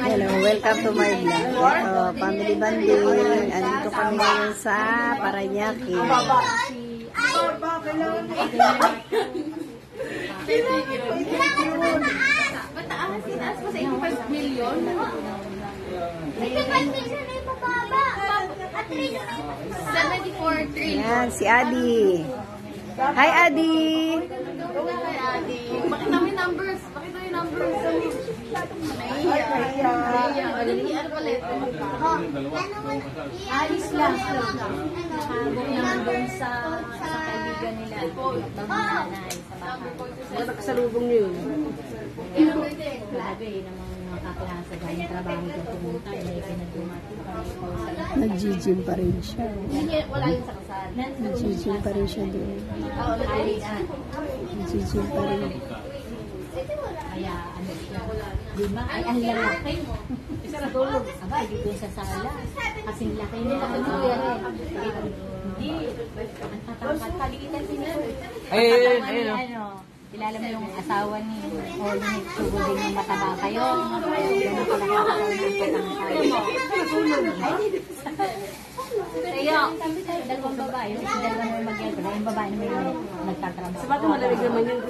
Hello, welcome to my vlog. Ito, family bonding. Andito kami ngayon sa Parañaque. Mataas pa sa 5 million. Ito 5 million na yung bababa. 74 trillion. Yan, si Adi. Hi, Adi! Pakita mo yung numbers. Pakita mo yung numbers. Nahiya. Ano pala ito? Alis lang. Nakabog naman doon sa kaibigan nila. Nanay sa bahay. Nakasalubong niyo yun. Grabe, namang nakaklasa dahil trabaho doon pumunta. May pinagdumati. Nag-gym pa rin siya. Wala yun sa kasal. Nag-gym pa rin siya doon. Oo, nag-alian. Nag-gym pa rin. Kaya, ano siya, di ba? Ay, ang lalaki. Tulog. Aba, dito sa sala. Kasing laki nila. Hindi. Ang tatangkat. Paligitan sila. Ayun. Kilala mo yung asawa ni Oli Sugo din yung mataba kayo. Ganun pala kakatawa ng patangkay. Kayo, dalawang babae. Yung dalawa na mag-iagala. Yung babae na may nagtatrabaho. Sa bago malamig naman yung